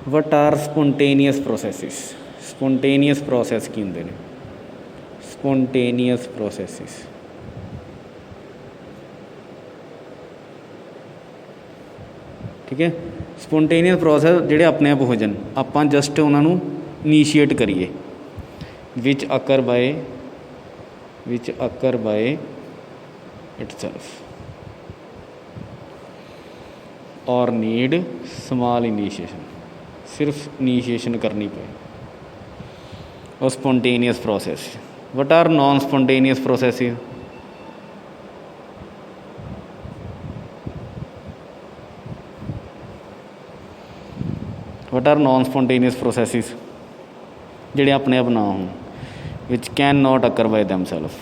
What are spontaneous processes. Spontaneous process की होंगे ने? स्पोंटेनियस प्रोसैसिस ठीक है। स्पोंटेनियस प्रोसैस जिहड़े अपने आप हो जान, आपां जस्ट उन्होंने इनीशिएट करिए। विच अकर बाय इटसेल्फ और नीड स्मॉल इनीशिएशन, सिर्फ इनीशिएशन करनी पे और spontaneous process. What are non spontaneous processes? What are non spontaneous processes जिहड़े अपने आप ना होण, which can not occur by themselves.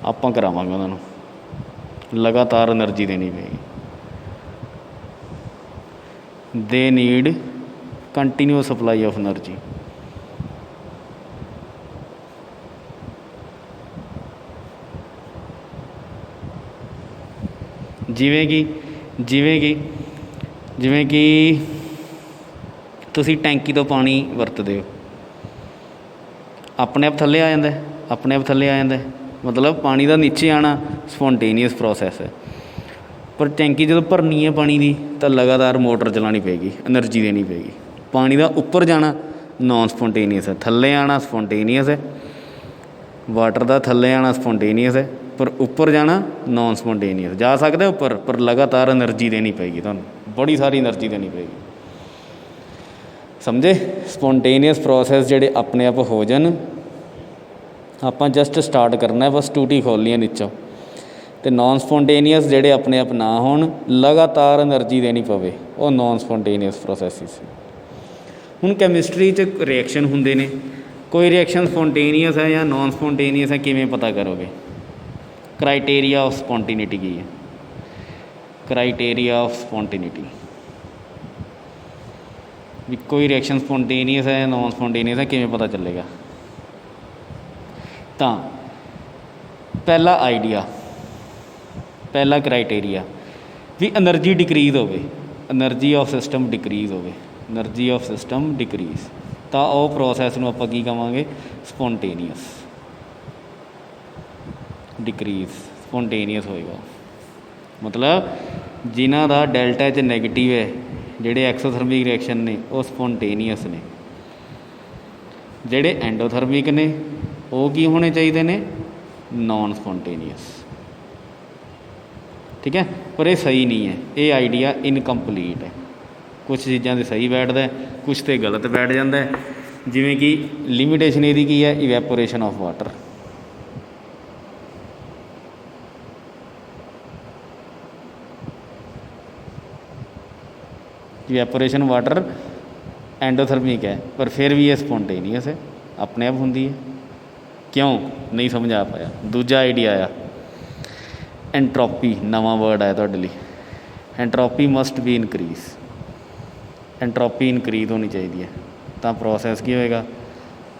आपां करावांगे उन्होंने लगातार एनर्जी देनी पेगी। They need continuous supply of energy. जिवें कि तुसी टैंकी तो पानी वरतदे हो, अपने आप थल्ले आ जाता है, अपने आप थल्ले आ जाता है, मतलब पानी का नीचे आना स्पोंटेनियस प्रोसैस है। पर टैंकी जो भरनी है पानी की तो लगातार मोटर चलानी पेगी, एनर्जी देनी पेगी। पानी का उपर जाना नॉन स्पोंटेनियस है, थल्ले आना स्पोंटेनियस है। वाटर का थल्ले आना स्पोंटेनियस है, पर उपर जाना नॉन स्पोंटेनियस। जा सकते उपर, पर लगातार एनर्जी देनी पेगी, तुहानूं बड़ी सारी एनर्जी देनी पेगी। समझे? स्पोंटेनियस प्रोसैस जिहड़े अपने आप हो जान, आपां जस्ट स्टार्ट करना है, बस टूटी खोलनी है नीचों। तो नॉन स्पोंटेनियस जिहड़े अपने आप ना होण, लगातार एनर्जी देनी पवे, वो नॉन स्पोंटेनियस प्रोसैसिस। हुण कैमिस्ट्री च रिएक्शन हुंदे ने, कोई रिएक्शन स्पोंटेनियस है या नॉन स्पोंटेनियस है किवें पता करोगे? क्राइटेरिया ऑफ स्पोंटेनिटी की है? क्राइटेरिया ऑफ स्पोंटेनिटी भी कोई रिएक्शन स्पोंटेनियस है या नॉन स्पोंटेनियस है किवें पता चलेगा? तो पहला आइडिया, पहला क्राइटेरिया भी एनर्जी डिक्रीज होवे, एनर्जी ऑफ सिस्टम डिक्रीज होवे, एनर्जी ऑफ सिस्टम डिक्रीज, तो वह प्रोसैस नूं आपां की कहांगे? स्पोंटेनियस। डिक्रीज स्पोंटेनियस होएगा, मतलब जिन्हां दा डेल्टा च नैगेटिव है, जिहड़े एक्सोथर्मिक रिएक्शन ने वो स्पोंटेनियस ने, जिहड़े एंडोथर्मिक ने वो की होने चाहिए ने? Non spontaneous. ठीक है, पर यह सही नहीं है, ये आइडिया इनकंपलीट है। कुछ चीज़ां ते सही बैठदा है, कुछ तो गलत बैठ जाता है। जिवें कि लिमिटेशन इहदी की है? Evaporation of water. Evaporation water endothermic है, पर फिर भी ये स्पोंटेनियस है, अपने आप होंदी है। क्यों? नहीं समझ आ पाया। दूजा आइडिया आया एंट्रोपी, नवा वर्ड आया तुहाडे लई। Entropy must be increase, entropy increase होनी चाहिए है, तो प्रोसैस की होएगा?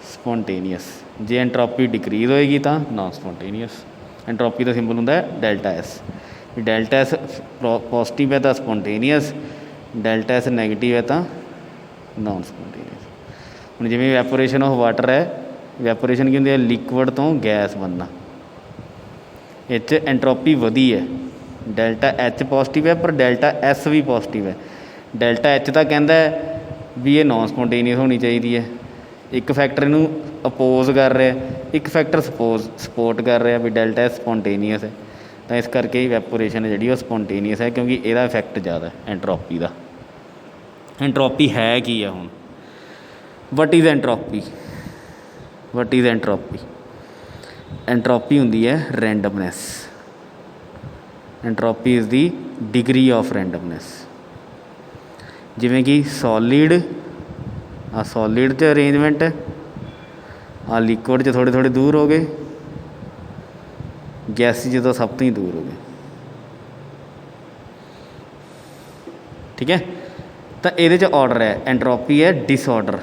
स्पोंटेनियस। जे एंट्रोपी डिक्रीज होएगी तो नॉन स्पोंटेनियस। एंट्रोपी का सिंबल होंदा है delta S. Delta S positive है तो स्पोंटेनियस, डेल्टा एस नैगेटिव है तो नॉन स्पोंटेनियस। हुण जिवें इवैपोरेशन ऑफ वाटर है, इवैपोरेशन की होंदी है? लिक्विड तो गैस बनना। इस एंट्रोपी वधी है, डेल्टा एच पॉजिटिव है पर डेल्टा एस भी पॉजिटिव है। डेल्टा एच तो कहता है भी ये नॉन स्पोंटेनियस होनी चाहिए है, एक फैक्टर इनू अपोज कर रहा है, एक फैक्टर सपोर्ट कर रहा है भी डेल्टा एस स्पोंटेनियस है। तो इस करके इवैपोरेशन है जी स्पोंटेनियस है, क्योंकि यदा इफैक्ट ज़्यादा है एंट्रोपी का। एंट्रोपी है की है हुण? What is entropy? What is entropy? Entropy होंदी है randomness. Entropy is the degree of randomness. जिवें कि सॉलिड, आ सॉलिड च अरेंजमेंट है, आ लिक्विड च थोड़े थोड़े दूर हो गए, गैसी च तो सब तो ही दूर हो गए। ठीक है, तो ये ऑर्डर है, एंट्रोपी है डिसऑर्डर।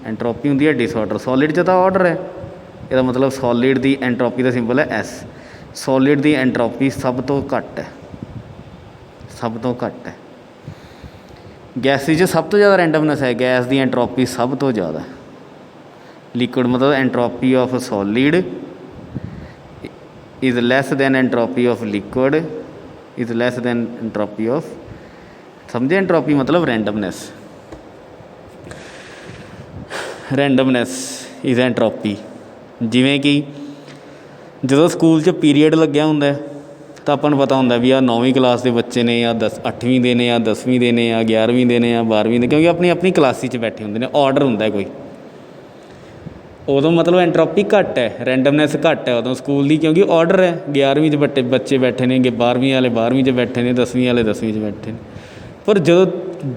एंट्रोपी होंदी है डिसऑर्डर। सॉलिड च तो ऑर्डर है, इसका मतलब सॉलिड की एंट्रोपी का सिंबल है एस। सॉलिड की एंट्रोपी सब तो घट है, सब तो घट है। गैसी च सब तो ज़्यादा रैंडमनैस है, गैस की एंट्रोपी सब तो ज़्यादा। लिक्विड मतलब entropy of solid is less than entropy of liquid is less than entropy of, समझे? एंट्रोपी मतलब रैंडमनैस, रैंडमनैस इज़ एंट्रोपी। जिमें कि जो स्कूल च पीरीयड लग्या हुंदा है तो अपन पता होंगे भी आ 9वीं क्लास के बच्चे ने या 8वीं दे ने या 10वीं दे ने या 11वीं दे ने या 12वीं दे, क्योंकि अपनी अपनी क्लास च बैठे होंगे ने, ऑर्डर होंदा है कोई। उदों मतलब एंट्रोपी घट है, रैंडमनैस घट है उदों स्कूल की, क्योंकि ऑर्डर है। 11वीं च बच्चे बैठे ने, 12वीं वाले 12वीं च बैठे ने, 10वीं वाले 10वीं च बैठे ने। पर जो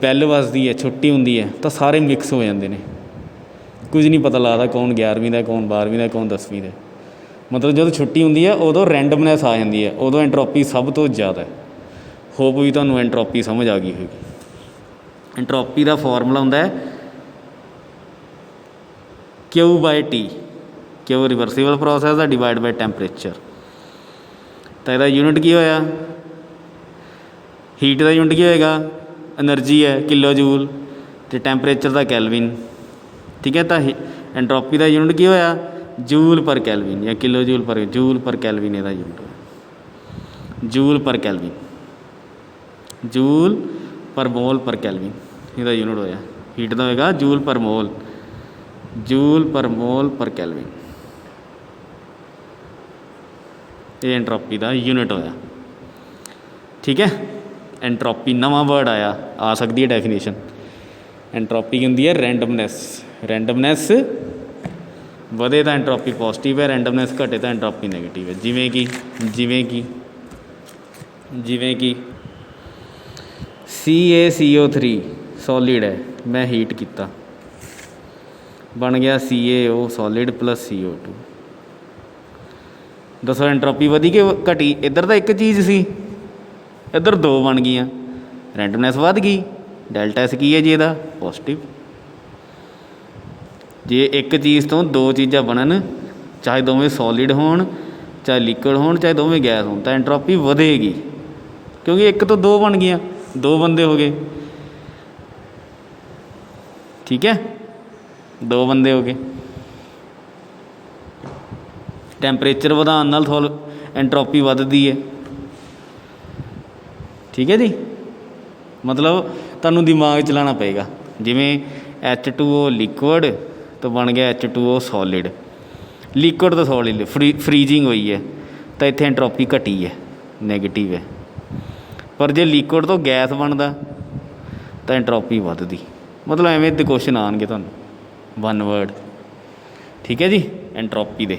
बैल वजदी है, छुट्टी होंदी है, तो सारे मिक्स हो जाते हैं, कुछ नहीं पता लगता कौन 11वीं का, कौन 12वीं का, कौन 10वीं का। मतलब जो छुट्टी होंदी है उदों रैंडमनैस आ जाती है, उदों एंट्रोपी सब तो ज़्यादा है। होप भी तुहानूं एंट्रोपी समझ आ गई होगी। एंट्रोपी का फॉर्मूला होंदा है Q/T, क्यू रिवर्सिबल प्रोसैस है, डिवाइड बाय टैंपरेचर। तो यदा यूनिट की होया, हीट का यूनिट की होएगा, एनर्जी है किलो जूल, तो टैंपरेचर का कैलविन। ठीक है, तो एंट्रोपी का यूनिट की होया जूल पर कैलविन या किलो जूल पर कैलविन, यदा यूनिट होया joule per kelvin, joule per mole पर कैलविन यदा यूनिट होया। हीट का होएगा जूल पर मोल पर कैलविन, ये एंट्रोपी का यूनिट होया। ठीक है, एंट्रोपी नवा वर्ड आया, आ सकती है डेफिनेशन। एंट्रोपी की होंदी है रैंडमनैस, रैंडमनैस वधे तो एंट्रोपी पॉजिटिव है, रैंडमनैस घटे तो एंट्रोपी नैगेटिव है। जिमें कि CaCO3 सॉलिड है, मैं हीट किया, बन गया CaO सॉलिड प्लस CO2। दसो एंट्रोपी वधी कि घटी? इधर तो एक चीज़ सी, इधर दो बन गई, रैंडमनैस वध गई। डेल्टा एस की है जी ਇਹਦਾ पॉजिटिव। जे एक चीज़ तो दो चीज़ां बनन, चाहे दोवें सॉलिड होण, चाहे लिक्विड होण, चाहे दोवें गैस होण, तो एंट्रोपी वधेगी, क्योंकि एक तो दो बन गई, दो बंदे हो गए। ठीक है, दो बंदे हो गए। टैंपरेचर ਵਧਾਉਣ ਨਾਲ एंट्रोपी वधदी है। ठीक है जी, मतलब तुहानूं दिमाग चलाना पेगा। जिमें H2O लिक्विड तो बन गया H2O सॉलिड, लिक्विड तो सॉलिड फ्रीजिंग हुई है, तो इत्थे एंट्रोपी घटी है, नैगेटिव है। पर जे लिक्विड तो गैस बनता तो एंट्रोपी वधदी। मतलब एवें दे क्वेश्चन आएंगे तुहानूं वन वर्ड। ठीक है जी, एंट्रोपी दे।